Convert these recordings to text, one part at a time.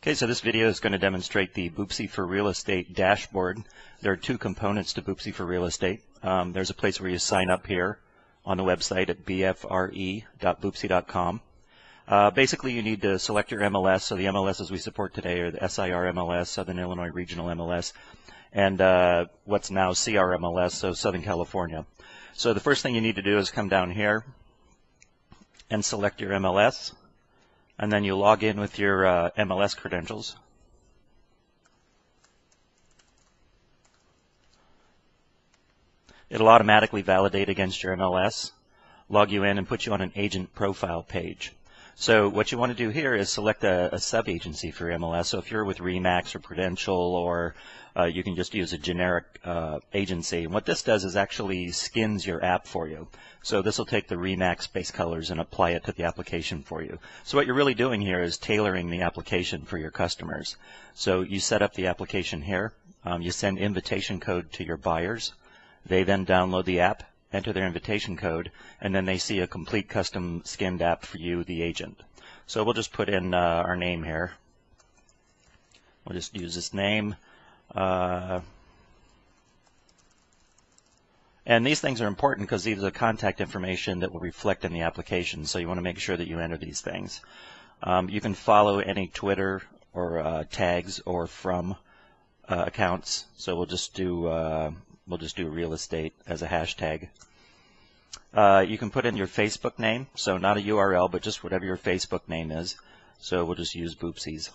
Okay, so this video is going to demonstrate the BFRE for Real Estate dashboard. There are two components to BFRE for Real Estate. There's a place where you sign up here on the website at bfre.bfre.com. Basically, you need to select your MLS. So the MLSs we support today are the SIR MLS, Southern Illinois Regional MLS, and what's now CR MLS, so Southern California. So the first thing you need to do is come down here and select your MLS. And then you log in with your MLS credentials. It'll automatically validate against your MLS, log you in, and put you on an agent profile page. So what you want to do here is select a sub-agency for your MLS. So if you're with RE/MAX or Prudential, or you can just use a generic agency. And what this does is actually skins your app for you. So this will take the RE/MAX base colors and apply it to the application for you. So what you're really doing here is tailoring the application for your customers. So you set up the application here. You send invitation code to your buyers. They then download the app, enter their invitation code, and then they see a complete custom skinned app for you, the agent. So we'll just put in our name here. We'll just use this name. And these things are important because these are the contact information that will reflect in the application. So you want to make sure that you enter these things. You can follow any Twitter or tags or from accounts. So we'll just do real estate as a hashtag. You can put in your Facebook name, so not a URL, but just whatever your Facebook name is. So we'll just use BFRE's.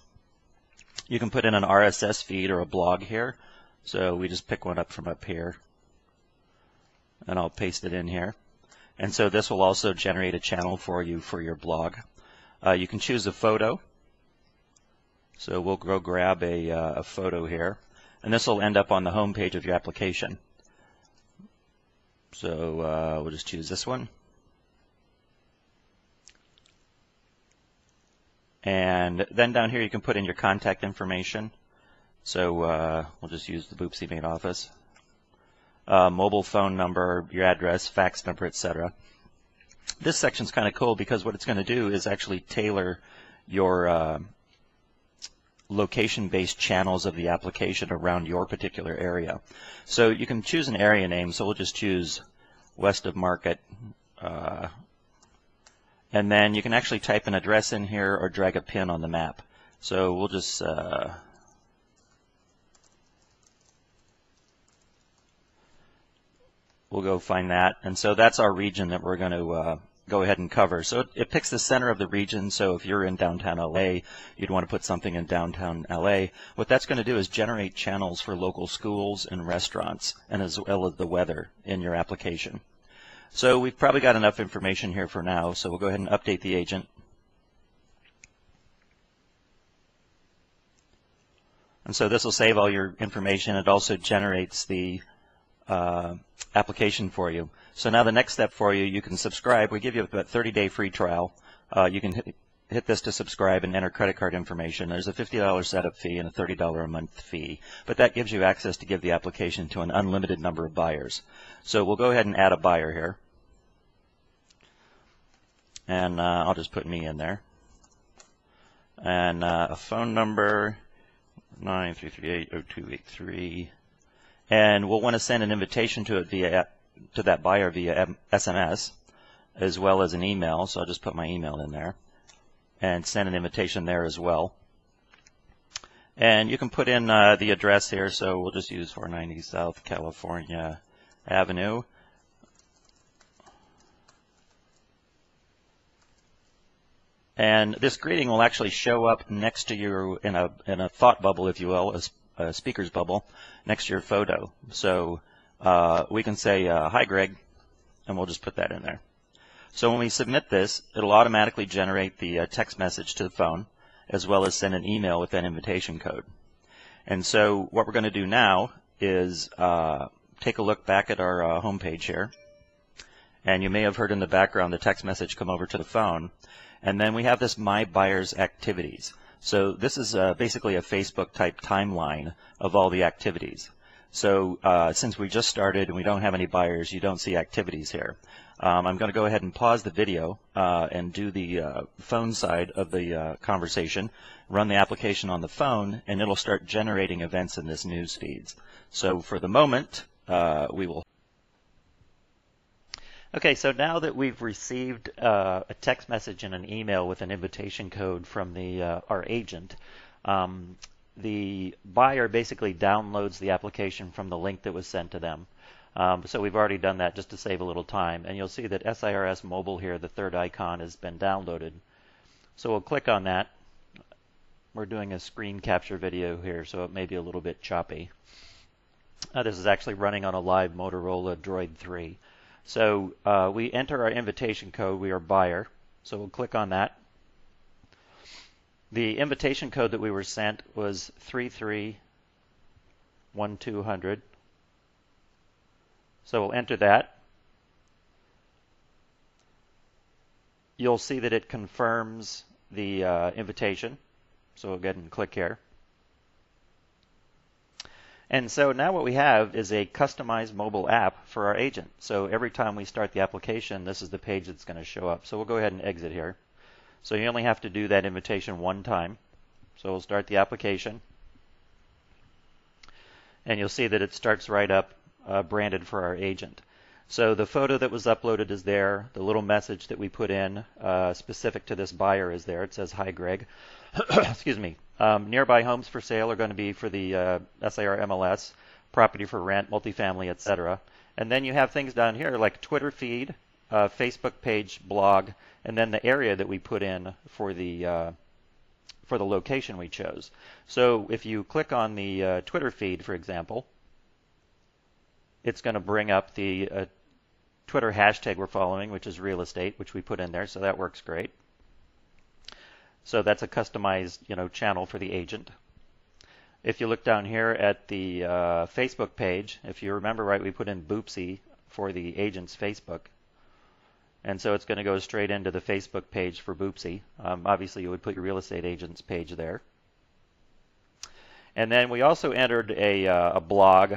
You can put in an RSS feed or a blog here. So we just pick one up from up here, and I'll paste it in here. And so this will also generate a channel for you for your blog. You can choose a photo. So we'll go grab a photo here, and this will end up on the home page of your application. So we'll just choose this one. And then down here you can put in your contact information. So we'll just use the BFRE main office. Mobile phone number, your address, fax number, etc. This section's kind of cool because what it's going to do is actually tailor your location-based channels of the application around your particular area. So you can choose an area name, so we'll just choose west of Market. And then you can actually type an address in here or drag a pin on the map. So we'll just we'll go find that. And so that's our region that we're going to go ahead and cover. So it picks the center of the region. So if you're in downtown LA, you'd want to put something in downtown LA. What that's going to do is generate channels for local schools and restaurants, and as well as the weather in your application. So we've probably got enough information here for now, so we'll go ahead and update the agent. And so this will save all your information. It also generates the application for you. So now the next step for you, you can subscribe. We give you a 30-day free trial. You can hit this to subscribe and enter credit card information. There's a $50 setup fee and a $30 a month fee, but that gives you access to give the application to an unlimited number of buyers. So we'll go ahead and add a buyer here. And I'll just put me in there. And a phone number, 9338-0283. And we'll want to send an invitation to it to that buyer via SMS, as well as an email. So I'll just put my email in there and send an invitation there as well. And you can put in the address here. So we'll just use 490 South California Avenue. And this greeting will actually show up next to you in a thought bubble, if you will, a speaker's bubble, next to your photo. So we can say, hi, Greg, and we'll just put that in there. So when we submit this, it'll automatically generate the text message to the phone, as well as send an email with that invitation code. And so what we're going to do now is take a look back at our home page here. And you may have heard in the background the text message come over to the phone. And then we have this My Buyers Activities. So this is basically a Facebook-type timeline of all the activities. So since we just started and we don't have any buyers, you don't see activities here. I'm going to go ahead and pause the video and do the phone side of the conversation, run the application on the phone, and it'll start generating events in this news feeds. So for the moment, we will. Okay, so now that we've received a text message and an email with an invitation code from our agent, the buyer basically downloads the application from the link that was sent to them. So we've already done that just to save a little time. And you'll see that SIRS Mobile here, the third icon, has been downloaded. So we'll click on that. We're doing a screen capture video here, so it may be a little bit choppy. This is actually running on a live Motorola Droid 3. So we enter our invitation code. We are buyer. So we'll click on that. The invitation code that we were sent was 331200. So we'll enter that. You'll see that it confirms the invitation. So we'll go ahead and click here. And so now what we have is a customized mobile app for our agent. So every time we start the application, this is the page that's going to show up. So we'll go ahead and exit here. So you only have to do that invitation one time. So we'll start the application. And you'll see that it starts right up branded for our agent. So the photo that was uploaded is there. The little message that we put in specific to this buyer is there. It says, "Hi, Greg." Excuse me. Nearby homes for sale are going to be for the SIR MLS, property for rent, multifamily, etc. And then you have things down here like Twitter feed, Facebook page, blog, and then the area that we put in for the location we chose. So if you click on the Twitter feed, for example, it's going to bring up the Twitter hashtag we're following, which is real estate, which we put in there, so that works great. So that's a customized, channel for the agent. If you look down here at the Facebook page, if you remember right, we put in Boopsy for the agent's Facebook. And so it's going to go straight into the Facebook page for Boopsy. Obviously, you would put your real estate agent's page there. And then we also entered a blog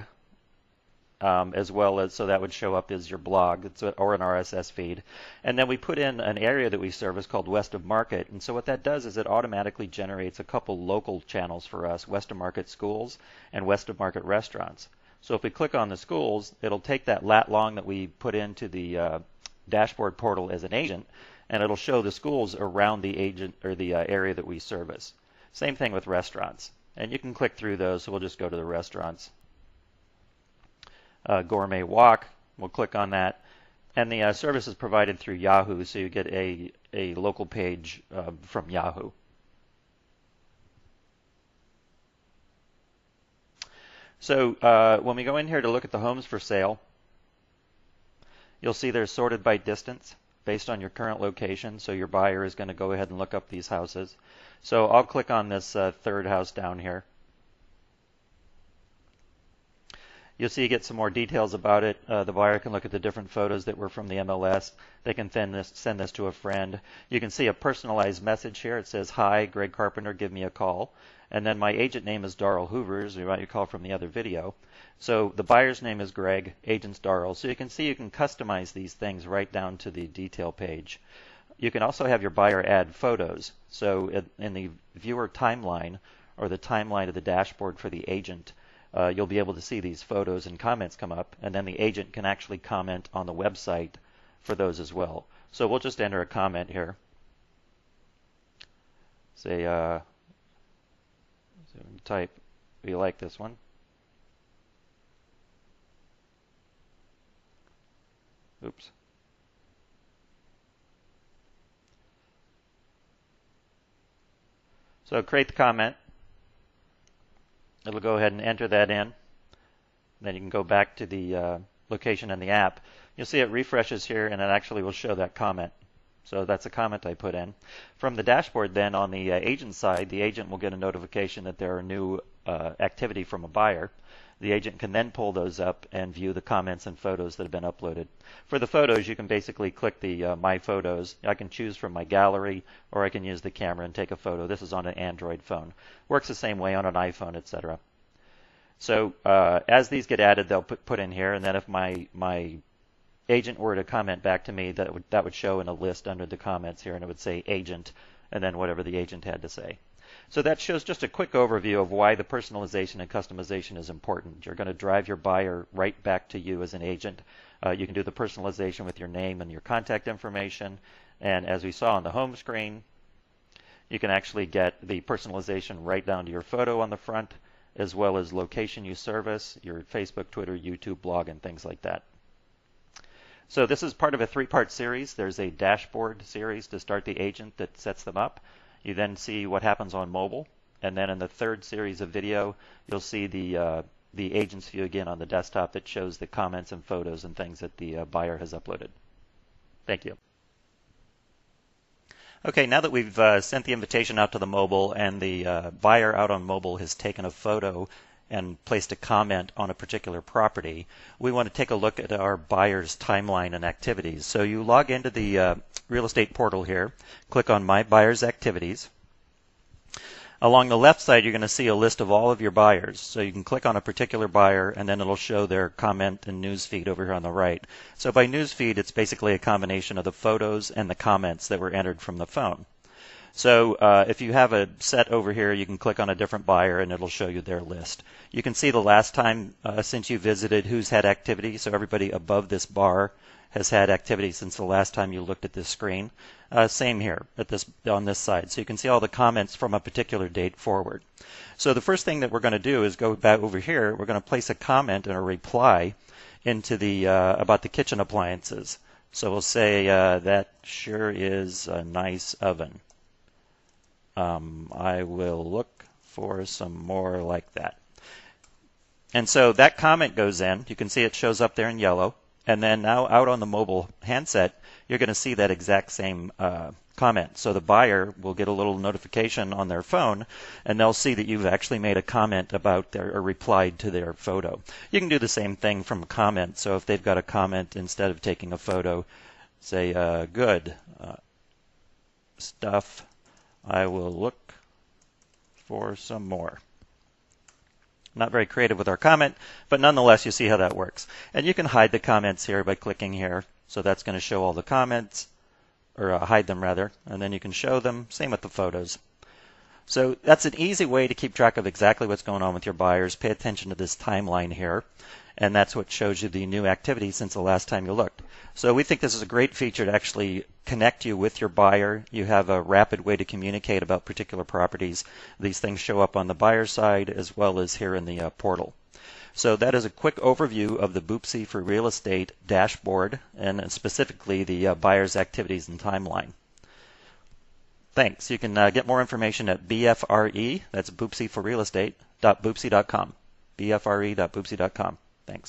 as well as, so that would show up as your blog or an RSS feed. And then we put in an area that we service called West of Market. And so what that does is it automatically generates a couple local channels for us, West of Market schools and West of Market restaurants. So if we click on the schools, it'll take that lat long that we put into the dashboard portal as an agent, and it'll show the schools around the agent or the area that we service. Same thing with restaurants. And you can click through those, so we'll just go to the restaurants. Gourmet Walk, we'll click on that. And the service is provided through Yahoo, so you get a local page from Yahoo. So when we go in here to look at the homes for sale, you'll see they're sorted by distance based on your current location. So your buyer is going to go ahead and look up these houses. So I'll click on this third house down here. You'll see you get some more details about it. The buyer can look at the different photos that were from the MLS. They can send this to a friend. You can see a personalized message here. It says, "Hi, Greg Carpenter, give me a call." And then my agent name is Darrell Hoover, as you might recall from the other video. So the buyer's name is Greg, agent's Darrell. So you can see you can customize these things right down to the detail page. You can also have your buyer add photos. So in the viewer timeline or the timeline of the dashboard for the agent, you'll be able to see these photos and comments come up, and then the agent can actually comment on the website for those as well. So we'll just enter a comment here. Say, type, we like this one. Oops. So create the comment. It'll go ahead and enter that in. Then you can go back to the location in the app. You'll see it refreshes here, and it actually will show that comment. So that's a comment I put in. From the dashboard then on the agent side, the agent will get a notification that there are new activity from a buyer. The agent can then pull those up and view the comments and photos that have been uploaded. For the photos, you can basically click the My Photos. I can choose from my gallery, or I can use the camera and take a photo. This is on an Android phone. Works the same way on an iPhone, etc. So as these get added, they'll put in here, and then if my agent were to comment back to me, that would show in a list under the comments here, and it would say agent, and then whatever the agent had to say. So that shows just a quick overview of why the personalization and customization is important. You're going to drive your buyer right back to you as an agent. You can do the personalization with your name and your contact information, and as we saw on the home screen, you can actually get the personalization right down to your photo on the front, as well as location you service, your Facebook, Twitter, YouTube, blog, and things like that. So this is part of a 3-part series. There's a dashboard series to start the agent that sets them up. You then see what happens on mobile, and then in the 3rd series of video, you'll see the agent's view again on the desktop that shows the comments and photos and things that the buyer has uploaded. Thank you. Okay, now that we've sent the invitation out to the mobile and the buyer out on mobile has taken a photo and placed a comment on a particular property, we want to take a look at our buyer's timeline and activities. So you log into the real estate portal here, click on My Buyer's Activities. Along the left side, you're going to see a list of all of your buyers. So you can click on a particular buyer, and then it'll show their comment and news feed over here on the right. So by news feed, it's basically a combination of the photos and the comments that were entered from the phone. So if you have a set over here, you can click on a different buyer, and it'll show you their list. You can see the last time since you visited who's had activity. So everybody above this bar has had activity since the last time you looked at this screen. Same here on this side. So you can see all the comments from a particular date forward. So the first thing that we're going to do is go back over here. We're going to place a comment and a reply into the about the kitchen appliances. So we'll say that sure is a nice oven. I will look for some more like that. And so that comment goes in. You can see it shows up there in yellow. And then now out on the mobile handset, you're going to see that exact same comment. So the buyer will get a little notification on their phone, and they'll see that you've actually made a comment about or replied to their photo. You can do the same thing from a comment. So if they've got a comment, instead of taking a photo, say, good stuff, I will look for some more. Not very creative with our comment, but nonetheless, you see how that works. And you can hide the comments here by clicking here. So that's going to show all the comments, or hide them rather, and then you can show them. Same with the photos. So that's an easy way to keep track of exactly what's going on with your buyers. Pay attention to this timeline here, and that's what shows you the new activity since the last time you looked. So we think this is a great feature to actually connect you with your buyer. You have a rapid way to communicate about particular properties. These things show up on the buyer side as well as here in the portal. So that is a quick overview of the BFRE for Real Estate dashboard, and specifically the buyer's activities and timeline. Thanks. You can get more information at BFRE, that's BFRE for Real Estate, .bfre.com, bfre.bfre.com. Thanks.